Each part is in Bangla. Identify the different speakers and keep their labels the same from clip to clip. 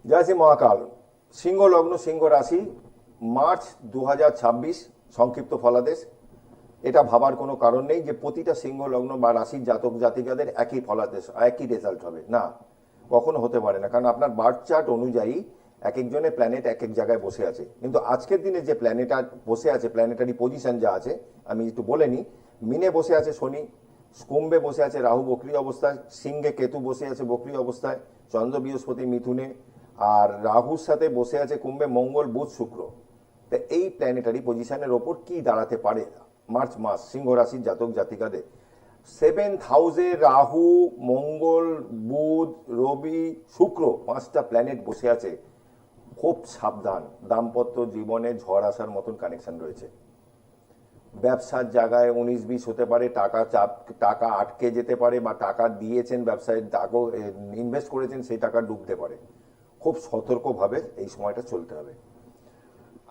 Speaker 1: জয় শ্রী মহাকাল। সিংহ লগ্ন, সিংহ রাশি, মার্চ 2026 সংক্ষিপ্ত ফলাদেশ। এটা ভাবার কোনো কারণ নেই যে প্রতিটা সিংহ লগ্ন বা রাশির জাতক জাতিকাদের একই ফলাদেশ, একই রেজাল্ট হবে না, কখনো হতে পারে না। কারণ আপনার বার্থ চার্ট অনুযায়ী এক একজনের প্ল্যানেট এক এক জায়গায় বসে আছে। কিন্তু আজকের দিনে যে প্ল্যানেট বসে আছে, প্ল্যানেটারি পজিশন যা আছে আমি একটু বলে নিই। মিনে বসে আছে শনি, কুম্ভে বসে আছে রাহু বক্রী অবস্থায়, সিংহে কেতু বসে আছে বক্রী অবস্থায়, চন্দ্র বৃহস্পতি মিথুনে, আর রাহুর সাথে বসে আছে কুম্ভে মঙ্গল বুধ শুক্র। তা এই প্ল্যানেটারি পজিশনের ওপর কি দাঁড়াতে পারে মার্চ মাস সিংহ রাশির জাতক জাতিকাদের? 7th হাউসে রাহু, মঙ্গল, বুধ, রবি, শুক্র, পাঁচটা প্ল্যানেট বসে আছে। খুব সাবধান, দাম্পত্য জীবনে ঝড় আসার মতন কানেকশন রয়েছে। ব্যবসার জায়গায় 19-20 হতে পারে, টাকা আটকে যেতে পারে, বা টাকা দিয়েছেন ব্যবসায়, টাকা ইনভেস্ট করেছেন, সেই টাকা ডুবতে পারে। খুব সতর্কভাবে এই সময়টা চলতে হবে।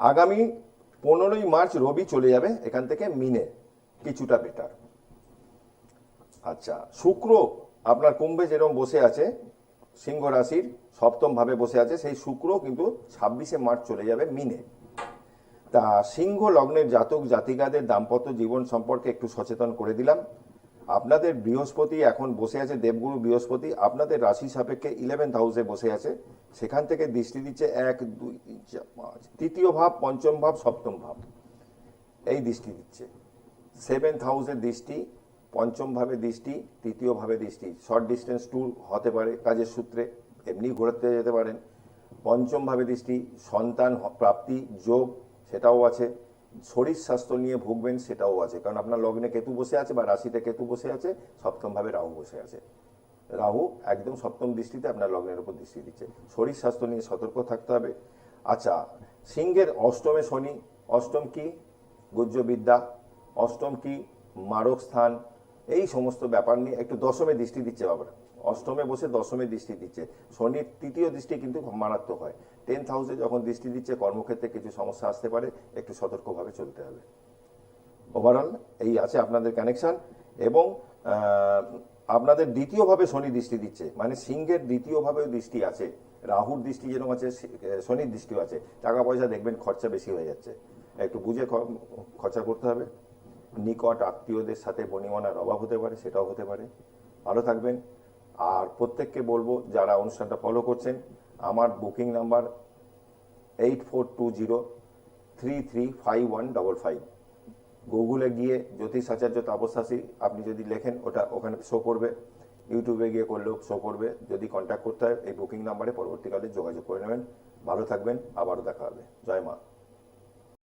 Speaker 1: আগামী 15ই মার্চ রবি চলে যাবে এখান থেকে মিনে, কিছুটা বেটার। আচ্ছা, শুক্র আপনার কুম্ভে যেরকম বসে আছে, সিংহ রাশির সপ্তম ভাবে বসে আছে, সেই শুক্র কিন্তু 26শে মার্চ চলে যাবে মিনে। তা সিংহ লগ্নের জাতক জাতিকাদের দাম্পত্য জীবন সম্পর্কে একটু সচেতন করে দিলাম। আপনাদের বৃহস্পতি এখন বসে আছে, দেবগুরু বৃহস্পতি আপনাদের রাশি সাপেক্ষে 11th হাউসে বসে আছে। সেখান থেকে দৃষ্টি দিচ্ছে 1, 2, 3, 4, 5, তৃতীয় ভাব, পঞ্চম ভাব, সপ্তম ভাব, এই দৃষ্টি দিচ্ছে। 7th হাউসের দৃষ্টি, পঞ্চম ভাবে দৃষ্টি, তৃতীয় ভাবে দৃষ্টি। শর্ট ডিস্টেন্স ট্যুর হতে পারে কাজের সূত্রে, এমনি ঘুরতে যেতে পারেন। পঞ্চম ভাবে দৃষ্টি, সন্তান প্রাপ্তি যোগ সেটাও আছে। শরীর স্বাস্থ্য নিয়ে ভুগবেন সেটাও আছে, কারণ আপনার লগ্নে কেতু বসে আছে বা রাশিতে কেতু বসে আছে, সপ্তম ভাবে রাহু বসে আছে। রাহু একদম সপ্তম দৃষ্টিতে আপনার লগ্নের উপর দৃষ্টি দিচ্ছে। শরীর স্বাস্থ্য নিয়ে সতর্ক থাকতে হবে। আচ্ছা, সিংহের অষ্টমে শনি। অষ্টম কি? গুহ্যবিদ্যা। অষ্টম কি? মারক স্থান। এই সমস্ত ব্যাপার নিয়ে একটু দশমে দৃষ্টি দিচ্ছে বাবারা। অষ্টমে বসে দশমে দৃষ্টি দিচ্ছে। শনির তৃতীয় দৃষ্টি কিন্তু মারাত্মক হয়। 10th হাউসে যখন দৃষ্টি দিচ্ছে, কর্মক্ষেত্রে কিছু সমস্যা আসতে পারে, একটু সতর্কভাবে চলতে হবে। ওভারঅল এই আছে আপনাদের কানেকশন। এবং আপনাদের দ্বিতীয়ভাবে শনি দৃষ্টি দিচ্ছে, মানে সিংহের দ্বিতীয়ভাবে দৃষ্টি আছে। রাহুর দৃষ্টি যেরকম আছে, শনির দৃষ্টিও আছে। টাকা পয়সা দেখবেন খরচা বেশি হয়ে যাচ্ছে, একটু বুঝে খরচা করতে হবে। নিকট আত্মীয়দের সাথে বনিবনার অভাব হতে পারে, সেটাও হতে পারে। ভালো থাকবেন। আর প্রত্যেককে বলবো যারা অনুষ্ঠানটা ফলো করছেন, আমার বুকিং নাম্বার 8420335155। গুগলে গিয়ে জ্যোতিষ আচার্য তাপসাসী আপনি যদি লেখেন, ওটা ওখানে শো করবে। ইউটিউবে গিয়ে করলেও শো করবে। যদি কন্ট্যাক্ট করতে হয় এই বুকিং নাম্বারে পরবর্তীকালে যোগাযোগ করে নেবেন। ভালো থাকবেন, আবারও দেখা হবে। জয় মা।